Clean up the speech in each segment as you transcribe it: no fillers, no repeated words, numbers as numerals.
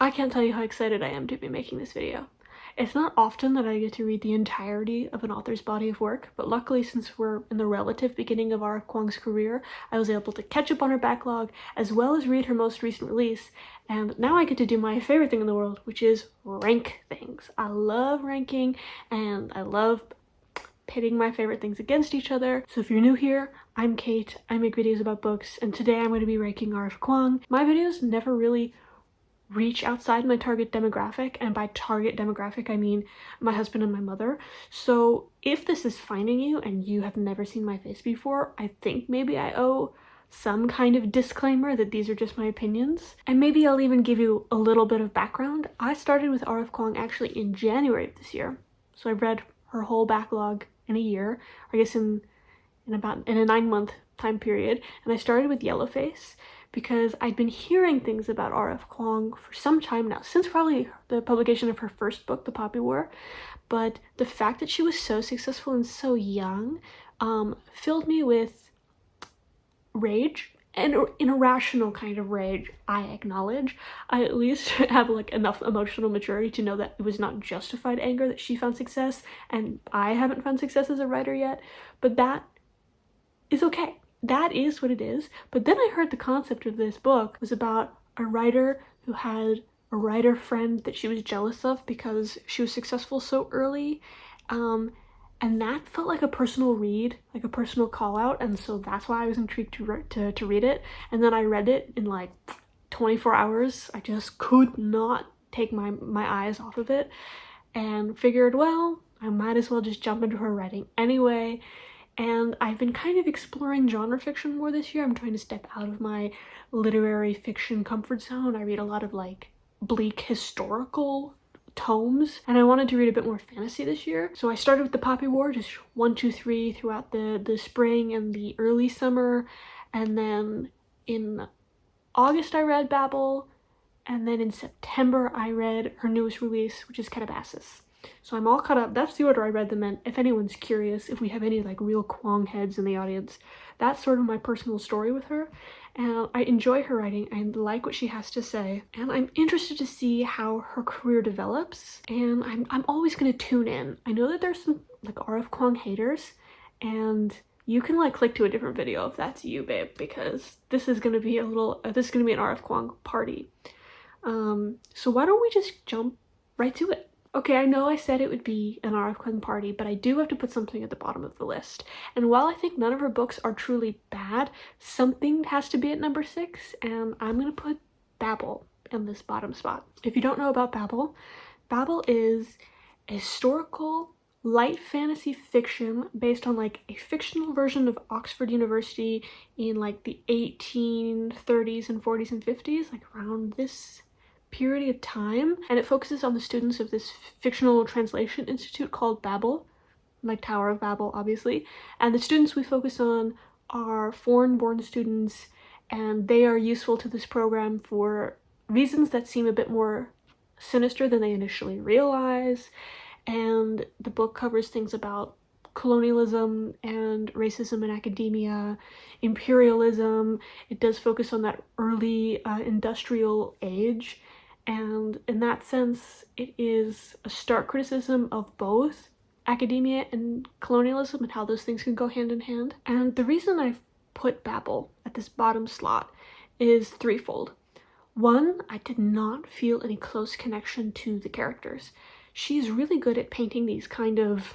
I can't tell you how excited I am to be making this video. It's not often that I get to read the entirety of an author's body of work, but luckily since we're in the relative beginning of R.F. Kuang's career, I was able to catch up on her backlog as well as read her most recent release, and now I get to do my favorite thing in the world, which is rank things. I love ranking, and I love pitting my favorite things against each other. So if you're new here, I'm Kate, I make videos about books, and today I'm going to be ranking R.F. Kuang. My videos never really reach outside my target demographic, and by target demographic I mean my husband and my mother. So if this is finding you and you have never seen my face before, I think maybe I owe some kind of disclaimer that these are just my opinions. And maybe I'll even give you a little bit of background. I started with R.F. Kuang actually in January of this year. So I've read her whole backlog in a year, I guess in a 9-month time period. And I started with Yellowface because I'd been hearing things about R.F. Kuang for some time now, since probably the publication of her first book, The Poppy War. But the fact that she was so successful and so young filled me with rage, and an irrational kind of rage, I acknowledge. I at least have like enough emotional maturity to know that it was not justified anger that she found success, and I haven't found success as a writer yet, but that is okay. That is what it is. But then I heard the concept of this book was about a writer who had a writer friend that she was jealous of because she was successful so early, and that felt like a personal read, like a personal call out, and so that's why I was intrigued to read it. And then I read it in like 24 hours. I just could not take my eyes off of it, and figured, well, I might as well just jump into her writing anyway. And I've been kind of exploring genre fiction more this year. I'm trying to step out of my literary fiction comfort zone. I read a lot of like bleak historical tomes, and I wanted to read a bit more fantasy this year. So I started with The Poppy War, just 1, 2, 3 throughout the spring and the early summer. And then in August I read Babel, and then in September I read her newest release, which is Calabasas. So I'm all caught up. That's the order I read them in. If anyone's curious, if we have any like real Kuang heads in the audience, that's sort of my personal story with her. And I enjoy her writing. I like what she has to say. And I'm interested to see how her career develops. And I'm always going to tune in. I know that there's some like R.F. Kuang haters, and you can like click to a different video if that's you, babe, because this is going to be this is going to be an R.F. Kuang party. So why don't we just jump right to it? Okay, I know I said it would be an R.F. Kuang party, but I do have to put something at the bottom of the list. And while I think none of her books are truly bad, something has to be at number 6, and I'm gonna put Babel in this bottom spot. If you don't know about Babel, Babel is a historical light fantasy fiction based on like a fictional version of Oxford University in like the 1830s and 40s and 50s, like around this period of time, and it focuses on the students of this fictional translation institute called Babel, like Tower of Babel obviously, and the students we focus on are foreign-born students, and they are useful to this program for reasons that seem a bit more sinister than they initially realize. And the book covers things about colonialism and racism in academia, imperialism. It does focus on that early industrial age, and in that sense it is a stark criticism of both academia and colonialism and how those things can go hand in hand. And the reason I've put Babel at this bottom slot is threefold. One, I did not feel any close connection to the characters. She's really good at painting these kind of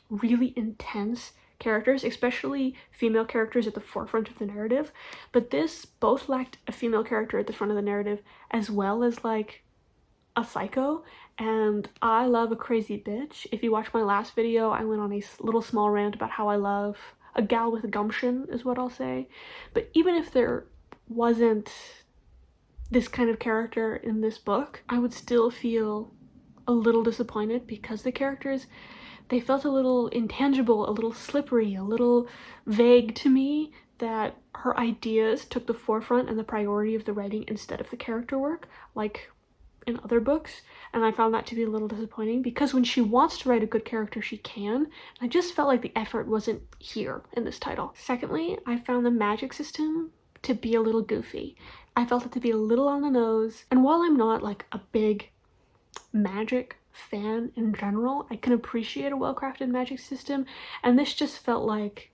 really intense characters, especially female characters at the forefront of the narrative, but this both lacked a female character at the front of the narrative as well as like a psycho, and I love a crazy bitch. If you watch my last video, I went on a little small rant about how I love a gal with gumption, is what I'll say. But even if there wasn't this kind of character in this book, I would still feel a little disappointed because the characters, they felt a little intangible, a little slippery, a little vague to me, that her ideas took the forefront and the priority of the writing instead of the character work, like in other books. And I found that to be a little disappointing because when she wants to write a good character, she can. And I just felt like the effort wasn't here in this title. Secondly, I found the magic system to be a little goofy. I felt it to be a little on the nose, and while I'm not like a big magic fan in general, I can appreciate a well-crafted magic system, and this just felt like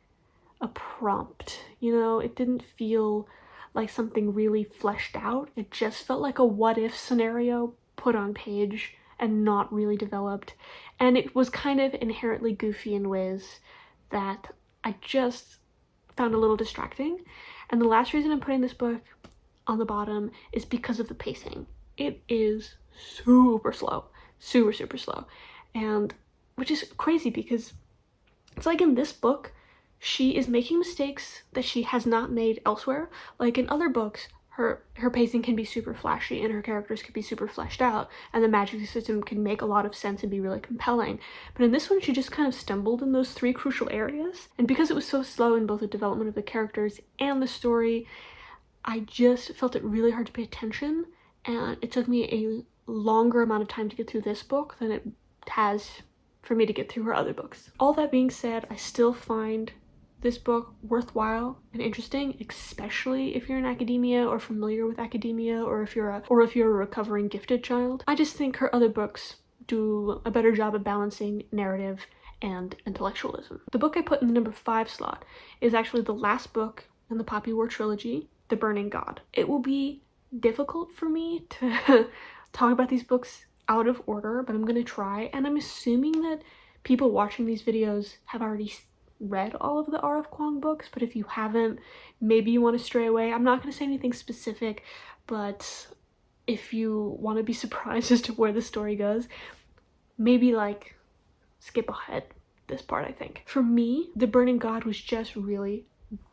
a prompt, you know? It didn't feel like something really fleshed out. It just felt like a what-if scenario put on page and not really developed, and it was kind of inherently goofy in ways that I just found a little distracting. And the last reason I'm putting this book on the bottom is because of the pacing. It is super slow, super slow, and which is crazy because it's like in this book she is making mistakes that she has not made elsewhere. Like in other books, her pacing can be super flashy and her characters can be super fleshed out, and the magic system can make a lot of sense and be really compelling. But in this one, she just kind of stumbled in those three crucial areas, and because it was so slow in both the development of the characters and the story, I just felt it really hard to pay attention, and it took me a longer amount of time to get through this book than it has for me to get through her other books. All that being said, I still find this book worthwhile and interesting, especially if you're in academia or familiar with academia, or if you're a recovering gifted child. I just think her other books do a better job of balancing narrative and intellectualism. The book I put in the number 5 slot is actually the last book in the Poppy War trilogy, The Burning God. It will be difficult for me to talk about these books out of order, but I'm gonna try, and I'm assuming that people watching these videos have already read all of the R.F. Kuang books, but if you haven't, maybe you want to stray away. I'm not going to say anything specific, but if you want to be surprised as to where the story goes, maybe like skip ahead this part, I think. For me, The Burning God was just really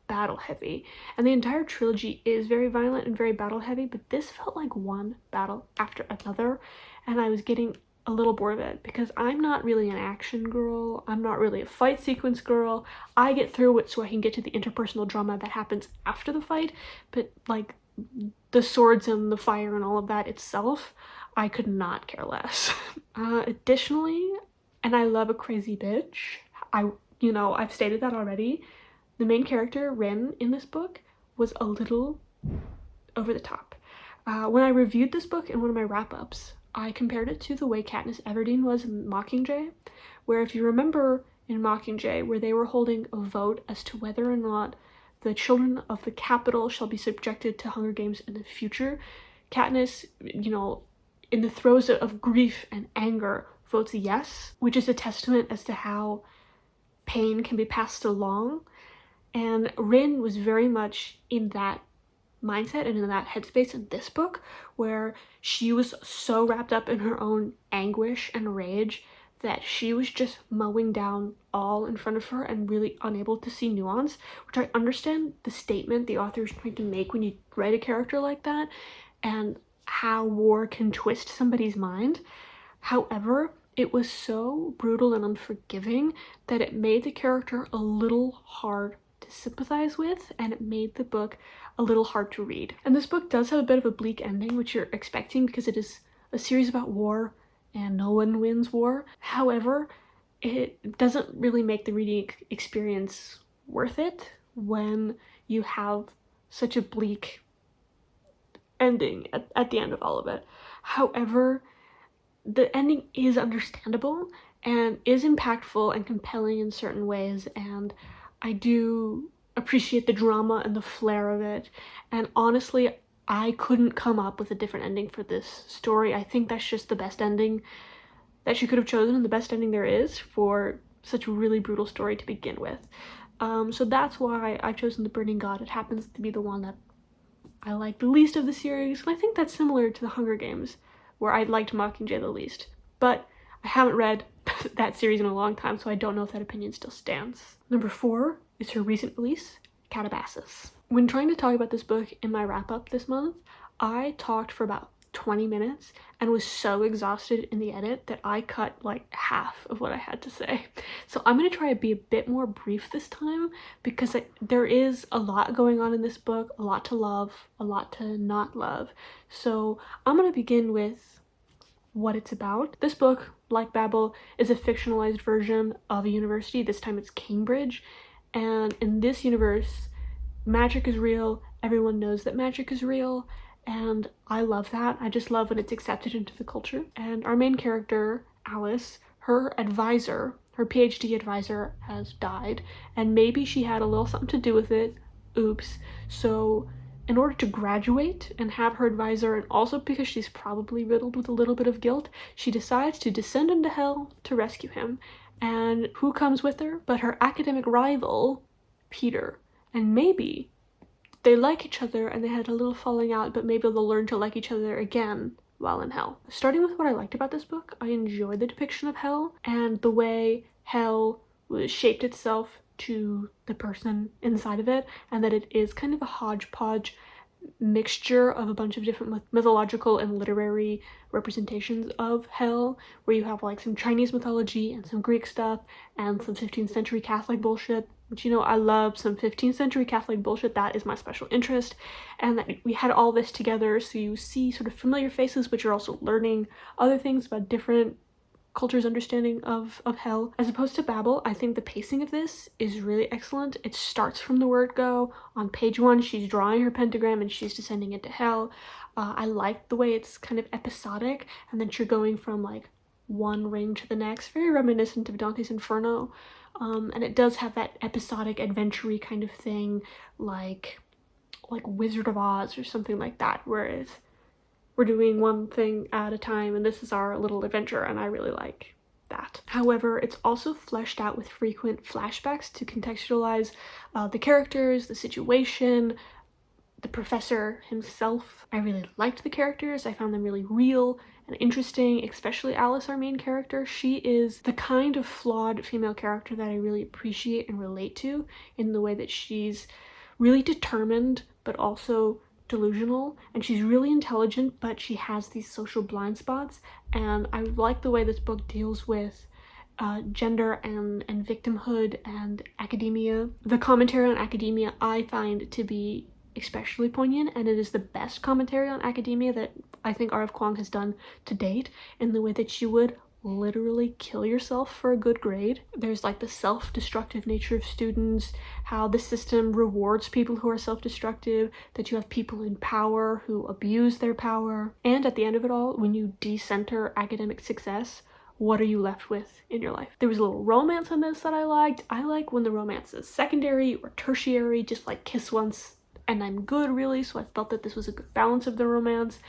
battle heavy, and the entire trilogy is very violent and very battle heavy, but this felt like one battle after another, and I was getting a little bored of it because I'm not really an action girl. I'm not really a fight sequence girl. I get through it so I can get to the interpersonal drama that happens after the fight, but like the swords and the fire and all of that itself, I could not care less. Additionally, and I love a crazy bitch, I've stated that already, the main character, Rin, in this book was a little over the top. When I reviewed this book in one of my wrap-ups, I compared it to the way Katniss Everdeen was in Mockingjay, where if you remember in Mockingjay, where they were holding a vote as to whether or not the children of the capital shall be subjected to Hunger Games in the future, Katniss, in the throes of grief and anger, votes yes, which is a testament as to how pain can be passed along. And Rin was very much in that mindset and in that headspace in this book, where she was so wrapped up in her own anguish and rage that she was just mowing down all in front of her and really unable to see nuance, which I understand the statement the author is trying to make when you write a character like that and how war can twist somebody's mind. However, it was so brutal and unforgiving that it made the character a little hard to sympathize with, and it made the book a little hard to read. And this book does have a bit of a bleak ending, which you're expecting because it is a series about war and no one wins war. However, it doesn't really make the reading experience worth it when you have such a bleak ending at the end of all of it. However, the ending is understandable and is impactful and compelling in certain ways, and I do appreciate the drama and the flair of it, and honestly, I couldn't come up with a different ending for this story. I think that's just the best ending that she could have chosen and the best ending there is for such a really brutal story to begin with. So that's why I've chosen The Burning God. It happens to be the one that I like the least of the series, and I think that's similar to The Hunger Games, where I liked Mockingjay the least. But I haven't read that series in a long time, so I don't know if that opinion still stands. Number 4 is her recent release, Calabasas. When trying to talk about this book in my wrap-up this month, I talked for about 20 minutes and was so exhausted in the edit that I cut like half of what I had to say. So I'm going to try to be a bit more brief this time because there is a lot going on in this book, a lot to love, a lot to not love. So I'm going to begin with what it's about. This book, like Babel, is a fictionalized version of a university. This time it's Cambridge, and in this universe, magic is real everyone knows that magic is real, and I love that. I just love when it's accepted into the culture. And our main character, Alice, her advisor, her PhD advisor, has died, and maybe she had a little something to do with it. Oops. So in order to graduate and have her advisor, and also because she's probably riddled with a little bit of guilt, she decides to descend into hell to rescue him. And who comes with her but her academic rival, Peter. And maybe they like each other and they had a little falling out, but maybe they'll learn to like each other again while in hell. Starting with what I liked about this book, I enjoyed the depiction of hell and the way hell was shaped itself to the person inside of it, and that it is kind of a hodgepodge mixture of a bunch of different mythological and literary representations of hell, where you have like some Chinese mythology and some Greek stuff and some 15th century Catholic bullshit, which, you know, I love some 15th century Catholic bullshit. That is my special interest. And that we had all this together, so you see sort of familiar faces, but you're also learning other things about different culture's understanding of hell. As opposed to Babel, I think the pacing of this is really excellent. It starts from the word go. On page 1, she's drawing her pentagram and she's descending into hell. I like the way it's kind of episodic, and then you're going from like one ring to the next, very reminiscent of Dante's Inferno. And it does have that episodic adventure-y kind of thing, like Wizard of Oz or something like that, whereas we're doing one thing at a time and this is our little adventure, and I really like that. However, it's also fleshed out with frequent flashbacks to contextualize the characters, the situation, the professor himself. I really liked the characters. I found them really real and interesting, especially Alice, our main character. She is the kind of flawed female character that I really appreciate and relate to, in the way that she's really determined but also delusional, and she's really intelligent, but she has these social blind spots. And I like the way this book deals with gender and victimhood and academia. The commentary on academia I find to be especially poignant, and it is the best commentary on academia that I think R.F. Kuang has done to date, in the way that you would literally kill yourself for a good grade. There's like the self-destructive nature of students, how the system rewards people who are self-destructive, that you have people in power who abuse their power, and at the end of it all, when you decenter academic success, what are you left with in your life? There was a little romance in this that I liked. I like when the romance is secondary or tertiary, just like kiss once and I'm good, really, so I felt that this was a good balance of the romance.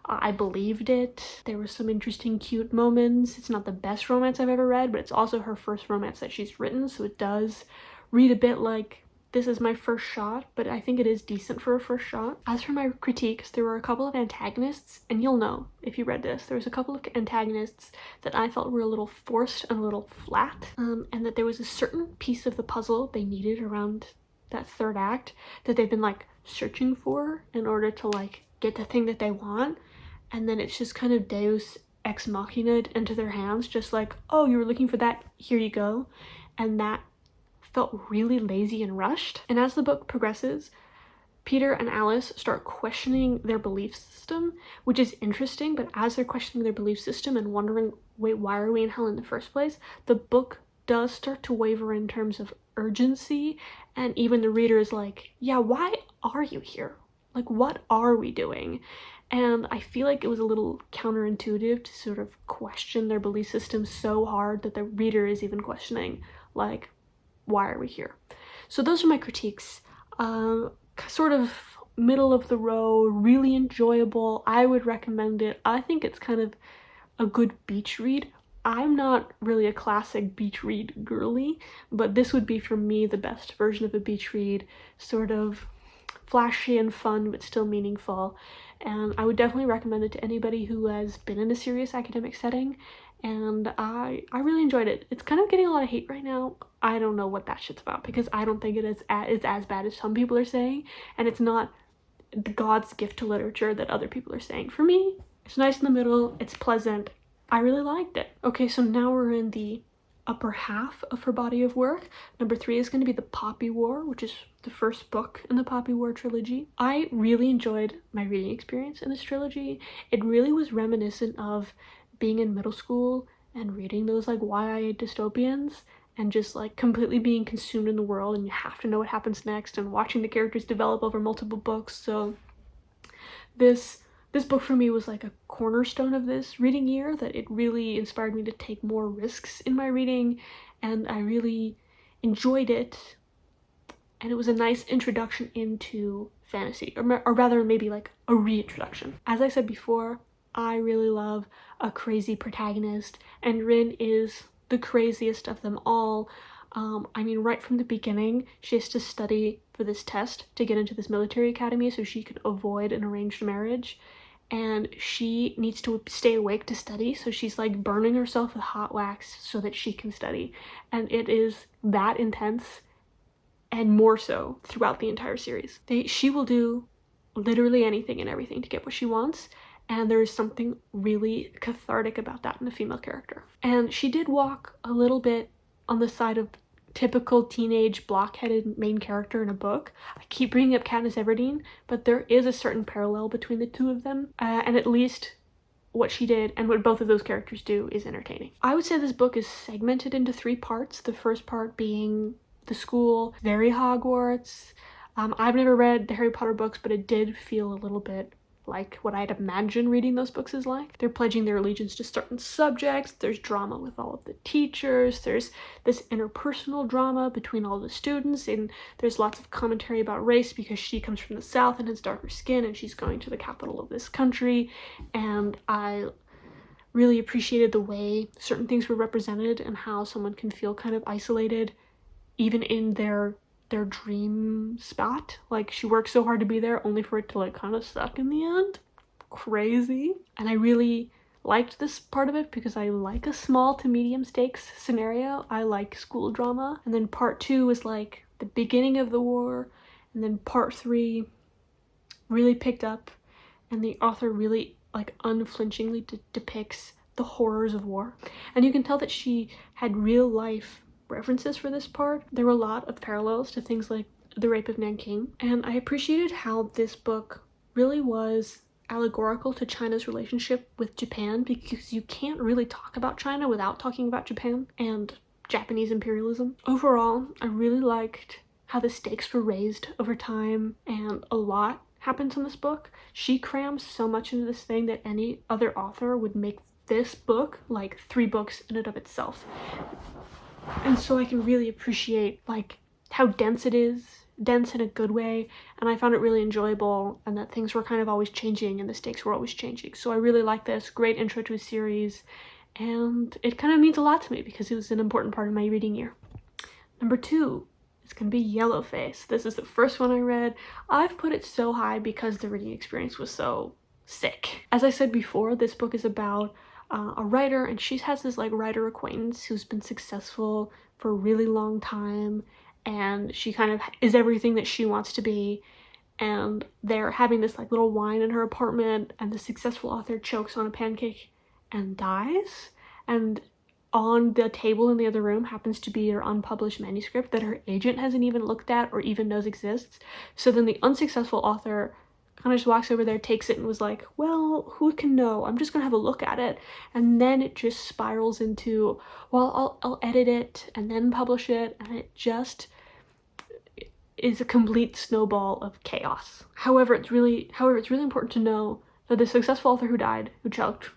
I believed it. There were some interesting, cute moments. It's not the best romance I've ever read, but it's also her first romance that she's written, so it does read a bit like this is my first shot, but I think it is decent for a first shot. As for my critiques, there were a couple of antagonists, and you'll know if you read this, there was a couple of antagonists that I felt were a little forced and a little flat, and that there was a certain piece of the puzzle they needed around that third act that they've been like searching for in order to like get the thing that they want, and then it's just kind of deus ex machina into their hands, just like, oh, you were looking for that, here you go. And that felt really lazy and rushed. And as the book progresses, Peter and Alice start questioning their belief system, which is interesting, but as they're questioning their belief system and wondering, wait, why are we in hell in the first place, the book does start to waver in terms of urgency, and even the reader is like, yeah, why are you here? Like, what are we doing? And I feel like it was a little counterintuitive to sort of question their belief system so hard that the reader is even questioning, like, why are we here? So those are my critiques. Sort of middle of the road, really enjoyable. I would recommend it. I think it's kind of a good beach read. I'm not really a classic beach read girly, but this would be for me the best version of a beach read, sort of flashy and fun but still meaningful. And I would definitely recommend it to anybody who has been in a serious academic setting, and I really enjoyed it. It's kind of getting a lot of hate right now. I don't know what that shit's about, because I don't think it is as bad as some people are saying, and it's not God's gift to literature that other people are saying. For me, it's nice in the middle, it's pleasant, I really liked it. Okay, so now we're in the upper half of her body of work. Number 3 is going to be The Poppy War, which is the first book in the Poppy War trilogy. I really enjoyed my reading experience in this trilogy. It really was reminiscent of being in middle school and reading those like YA dystopians, and just like completely being consumed in the world, and you have to know what happens next, and watching the characters develop over multiple books. So this book for me was like a cornerstone of this reading year, that it really inspired me to take more risks in my reading, and I really enjoyed it, and it was a nice introduction into fantasy, or rather maybe like a reintroduction. As I said before, I really love a crazy protagonist, and Rin is the craziest of them all. I mean, right from the beginning, she has to study for this test to get into this military academy so she could avoid an arranged marriage, and she needs to stay awake to study, so she's like burning herself with hot wax so that she can study, and it is that intense, and more so throughout the entire series. She will do literally anything and everything to get what she wants, and there is something really cathartic about that in a female character. And she did walk a little bit on the side of typical teenage blockheaded main character in a book. I keep bringing up Katniss Everdeen, but there is a certain parallel between the two of them, and at least what she did and what both of those characters do is entertaining. I would say this book is segmented into 3 parts, the first part being the school, very Hogwarts. I've never read the Harry Potter books, but it did feel a little bit like what I'd imagine reading those books is like. They're pledging their allegiance to certain subjects, there's drama with all of the teachers, there's this interpersonal drama between all the students, and there's lots of commentary about race because she comes from the South and has darker skin and she's going to the capital of this country, and I really appreciated the way certain things were represented and how someone can feel kind of isolated even in their dream spot. Like, she works so hard to be there only for it to like kind of suck in the end. Crazy. And I really liked this part of it because I like a small to medium stakes scenario. I like school drama. And then part 2 is like the beginning of the war, and then part 3 really picked up, and the author really like unflinchingly depicts the horrors of war. And you can tell that she had real life references for this part. There were a lot of parallels to things like the rape of Nanking, and I appreciated how this book really was allegorical to China's relationship with Japan, because you can't really talk about China without talking about Japan and Japanese imperialism. Overall, I really liked how the stakes were raised over time, and a lot happens in this book. She crams so much into this thing that any other author would make this book like 3 books in and of itself. And so I can really appreciate like how dense it is, dense in a good way, and I found it really enjoyable, and that things were kind of always changing and the stakes were always changing. So I really like this. Great intro to a series, and it kind of means a lot to me because it was an important part of my reading year. Number 2 is going to be Yellowface. This is the first one I read. I've put it so high because the reading experience was so sick. As I said before, this book is about a writer, and she has this like writer acquaintance who's been successful for a really long time, and she kind of is everything that she wants to be, and they're having this like little wine in her apartment, and the successful author chokes on a pancake and dies, and on the table in the other room happens to be her unpublished manuscript that her agent hasn't even looked at or even knows exists. So then the unsuccessful author kind of just walks over there, takes it, and was like, well, who can know? I'm just gonna have a look at it. And then it just spirals into, well, I'll edit it and then publish it, and it just is a complete snowball of chaos. However, it's really important to know that the successful author who died, who choked,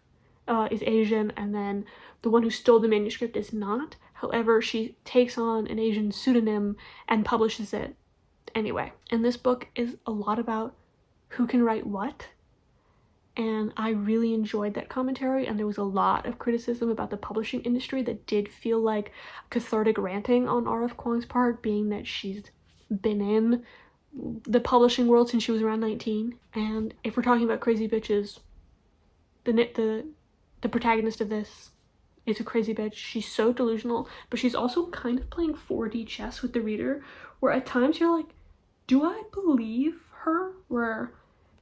is Asian, and then the one who stole the manuscript is not. However, she takes on an Asian pseudonym and publishes it anyway. And this book is a lot about who can write what, and I really enjoyed that commentary, and there was a lot of criticism about the publishing industry that did feel like cathartic ranting on R.F. Kuang's part, being that she's been in the publishing world since she was around 19. And if we're talking about crazy bitches, the protagonist of this is a crazy bitch. She's so delusional, but she's also kind of playing 4D chess with the reader, where at times you're like, do I believe her? Where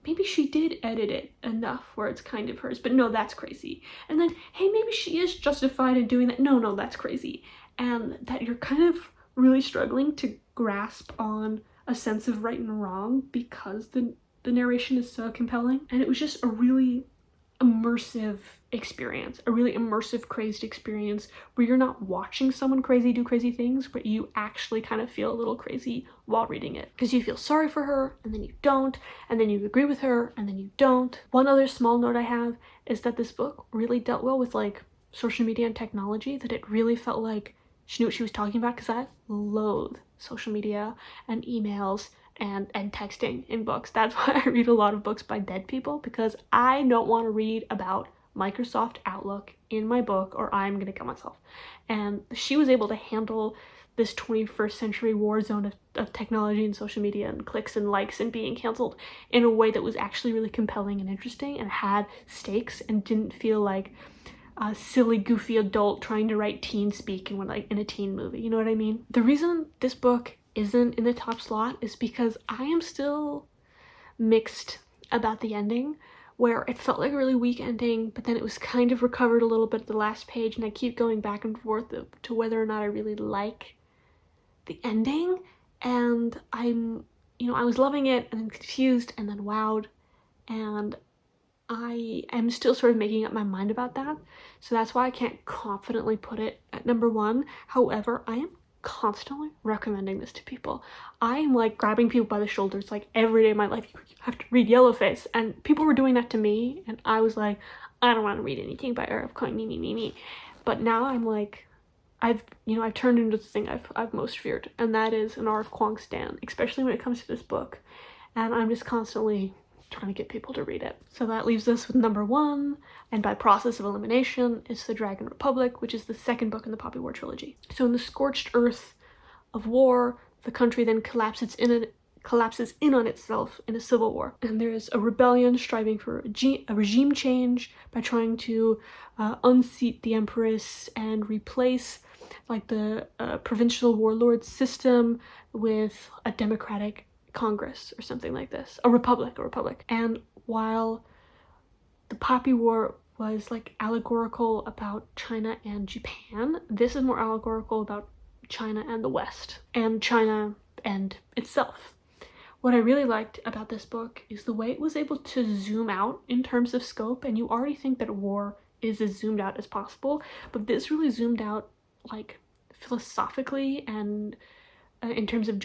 maybe she did edit it enough where it's kind of hers, but no, that's crazy. And then, hey, maybe she is justified in doing that. No, that's crazy. And that you're kind of really struggling to grasp on a sense of right and wrong because the narration is so compelling. And it was just a really immersive experience, a really immersive, crazed experience where you're not watching someone crazy do crazy things, but you actually kind of feel a little crazy while reading it, because you feel sorry for her and then you don't, and then you agree with her and then you don't. One other small note I have is that this book really dealt well with like social media and technology, that it really felt like she knew what she was talking about, because I loathe social media and emails and texting in books. That's why I read a lot of books by dead people, because I don't want to read about Microsoft Outlook in my book or I'm gonna kill myself. And she was able to handle this 21st century war zone of technology and social media and clicks and likes and being canceled in a way that was actually really compelling and interesting and had stakes and didn't feel like a silly, goofy adult trying to write teen speak in a teen movie. You know what I mean? The reason this book isn't in the top slot is because I am still mixed about the ending, where it felt like a really weak ending, but then it was kind of recovered a little bit at the last page, and I keep going back and forth to whether or not I really like the ending. And I was loving it and then confused and then wowed, and I am still sort of making up my mind about that. So that's why I can't confidently put it at number one. However, I am constantly recommending this to people. I am like grabbing people by the shoulders like every day of my life. You have to read Yellowface, and people were doing that to me, and I was like, I don't want to read anything by R.F. Kuang, me. But now I'm like, I've turned into the thing I've most feared, and that is an R.F. Kuang stan, especially when it comes to this book. And I'm just constantly trying to get people to read it. So that leaves us with number one, and by process of elimination, it's The Dragon Republic, which is the second book in the Poppy War trilogy. So in the scorched earth of war, the country then collapses in on itself in a civil war, and there is a rebellion striving for a regime change by trying to unseat the empress and replace like the provincial warlord system with a democratic Congress or something like this, a republic. And while the Poppy War was like allegorical about China and Japan, this is more allegorical about China and the West, and China and itself. What I really liked about this book is the way it was able to zoom out in terms of scope, and you already think that war is as zoomed out as possible, but this really zoomed out like philosophically and in terms of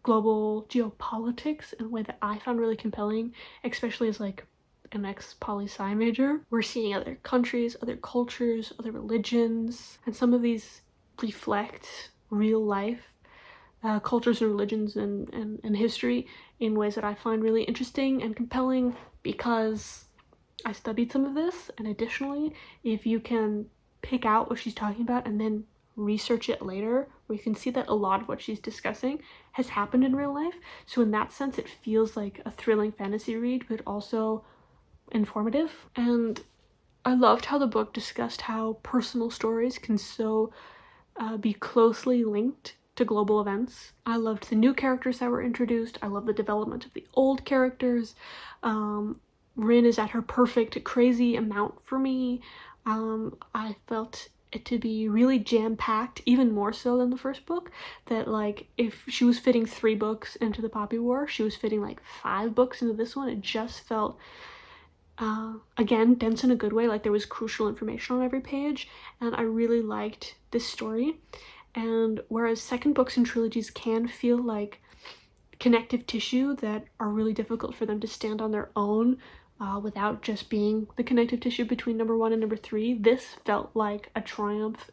global geopolitics in a way that I found really compelling, especially as like an ex-poli-sci major. We're seeing other countries, other cultures, other religions, and some of these reflect real life cultures and religions and history in ways that I find really interesting and compelling, because I studied some of this. And additionally, if you can pick out what she's talking about and then research it later, where you can see that a lot of what she's discussing has happened in real life. So in that sense, it feels like a thrilling fantasy read, but also informative. And I loved how the book discussed how personal stories can so be closely linked to global events. I loved the new characters that were introduced. I love the development of the old characters. Rin is at her perfect crazy amount for me. I felt it to be really jam-packed, even more so than the first book, that like if she was fitting 3 books into the Poppy War, she was fitting like 5 books into this one. It just felt again, dense in a good way, like there was crucial information on every page, and I really liked this story. And whereas second books and trilogies can feel like connective tissue that are really difficult for them to stand on their own without just being the connective tissue between number 1 and number 3, this felt like a triumph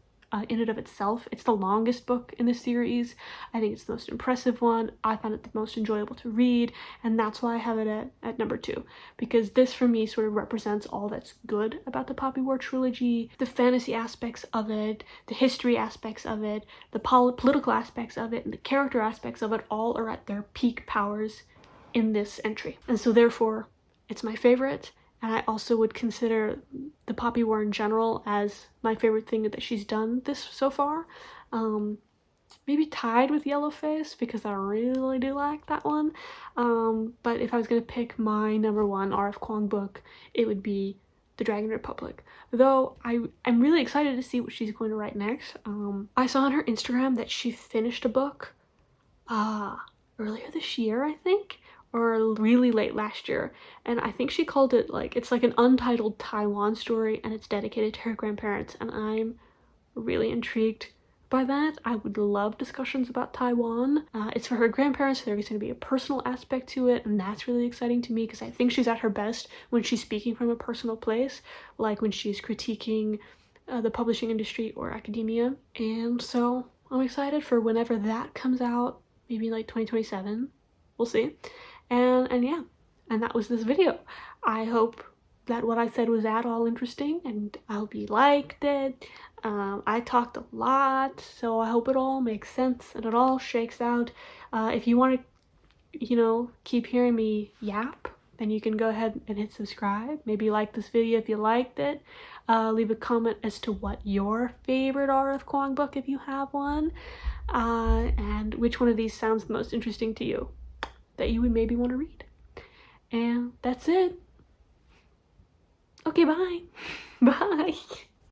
in and of itself. It's the longest book in the series. I think it's the most impressive one. I found it the most enjoyable to read, and that's why I have it at number 2, because this for me sort of represents all that's good about the Poppy War trilogy. The fantasy aspects of it, the history aspects of it, the political aspects of it, and the character aspects of it all are at their peak powers in this entry. And so therefore, it's my favorite. And I also would consider the Poppy War in general as my favorite thing that she's done this so far. Maybe tied with Yellowface, because I really do like that one. But if I was going to pick my number 1 R.F. Kuang book, it would be The Dragon Republic. Though I'm really excited to see what she's going to write next. I saw on her Instagram that she finished a book earlier this year, I think, or really late last year, and I think she called it like, it's like an untitled Taiwan story and it's dedicated to her grandparents, and I'm really intrigued by that. I would love discussions about Taiwan. It's for her grandparents, so there's going to be a personal aspect to it, and that's really exciting to me because I think she's at her best when she's speaking from a personal place, like when she's critiquing the publishing industry or academia. And so I'm excited for whenever that comes out, maybe like 2027. We'll see. And yeah, and that was this video. I hope that what I said was at all interesting, and I hope you liked it. I talked a lot, so I hope it all makes sense and it all shakes out. If you want to, keep hearing me yap, then you can go ahead and hit subscribe. Maybe like this video if you liked it. Leave a comment as to what your favorite R.F. Kuang book, if you have one, and which one of these sounds the most interesting to you that you would maybe want to read. And that's it. Okay, bye. Bye.